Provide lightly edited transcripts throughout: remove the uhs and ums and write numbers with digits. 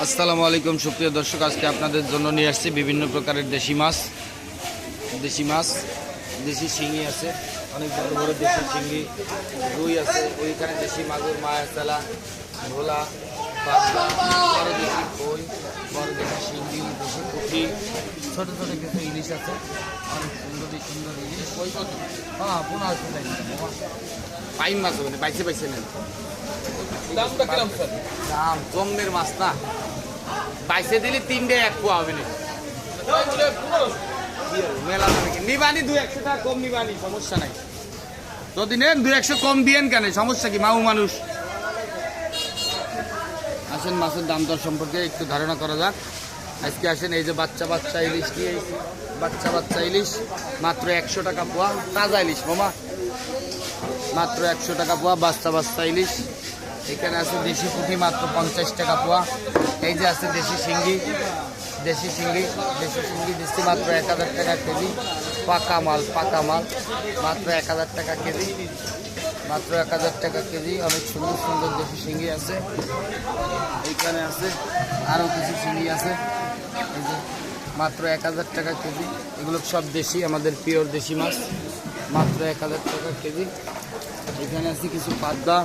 আসসালামু আলাইকুম সুপ্রিয় দর্শক, আজকে আপনাদের জন্য নিয়ে আসছি বিভিন্ন প্রকারের দেশি মাছ। দেশি শিঙি আছে, অনেক বড় বড় দেশি শিঙি, রুই আছে, ওইখানে দেশি মাগুর, মায়াচালা, ভোলা, পাতলা, বড় দেশি কই, বড় দেশি শিঙি, দেশি পুঁটি, ছোট ছোট কিছু ইলিশ আছে, অনেক সুন্দর ইলিশ। হ্যাঁ, 1500 পাইন মাছ হবে, পাইছে নেন। দাম কমের মাছ না, পাইছে দিলে 3 1 পোয়া হবে না। মেলা নিবানি 200 টাকা কম নিবানি, সমস্যা নাই। যদি নেন 200 কম দিয়েন কেন, সমস্যা কি? মাউ মানুষ। আসেন মাছের দাম দর সম্পর্কে একটু ধারণা করা যাক। আজকে আসেন, এই যে বাচ্চা ইলিশ নিয়ে, বাচ্চা ইলিশ মাত্র 100 টাকা পোয়া। তাজা ইলিশ মামা, মাত্র 100 টাকা পোয়া বাচ্চা ইলিশ। এখানে আছে দেশি পুঁটি, মাত্র 50 টাকা পোয়া। এই যে আছে দেশি শিঙ্গি দিচ্ছি মাত্র 1000 টাকা কেজি। পাকা মাল মাত্র 1000 টাকা কেজি, মাত্র 1000 টাকা কেজি। অনেক সুন্দর দেশি শিঙ্গি আছে। এইখানে আছে আরও কিছু শিঙ্গি আছে, এই যে মাত্র 1000 টাকা কেজি। এগুলো সব দেশি, আমাদের পিওর দেশি মাছ, মাত্র 1000 টাকা কেজি। এখানে আছে কিছু পাবদা,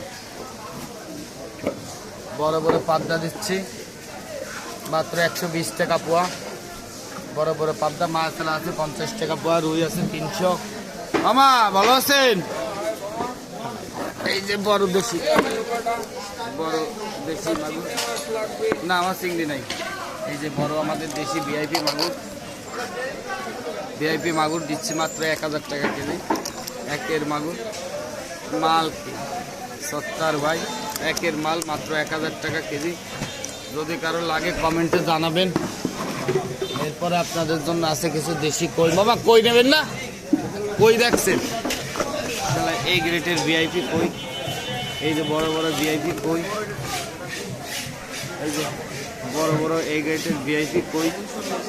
বড় পাবদা দিচ্ছি মাত্র 120 টাকা পোয়া। বড় পাবদা। মাছলা আছে 50 টাকা পোয়া। রুই আছে 300। মামা ভালো আছেন? এই যে বড় দেশি মাগুর, না আমার চিংড়ি নাই। এই যে বড় আমাদের দেশি ভিআইপি মাগুর দিচ্ছি মাত্র 1000 টাকা কেজি। একের মাগুর মাল কি সত্তর ভাই, একের মাল মাত্র 1000 টাকা কেজি। যদি কারো লাগে কমেন্টে জানাবেন। এরপরে আপনাদের জন্য আছে কিছু দেশি কই। বাবা কই নেবেন না? কই দেখছেন? এই গ্রেটের ভিআইপি কই, এই যে বড় ভিআইপি কই, এই যে বড় এই গ্রেটের ভিআইপি কই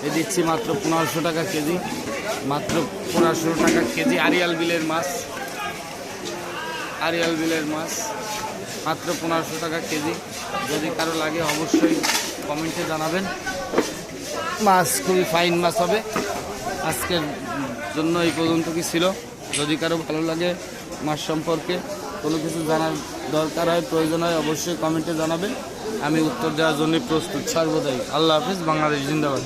এ দিচ্ছি মাত্র 1500 টাকা কেজি, মাত্র 1500 টাকা কেজি। আরিয়াল বিলের মাছ মাত্র 1500 টাকা কেজি। যদি কারো লাগে অবশ্যই কমেন্টে জানাবেন। মাছ খুবই ফাইন মাছ হবে। আজকের জন্য এই পর্যন্ত কি ছিল। যদি কারো ভালো লাগে মাছ সম্পর্কে কোনো কিছু জানার দরকার হয়, প্রয়োজন হয়, অবশ্যই কমেন্টে জানাবেন। আমি উত্তর দেওয়ার জন্য প্রস্তুত সর্বদাই। আল্লাহ হাফিজ। বাংলাদেশ জিন্দাবাদ।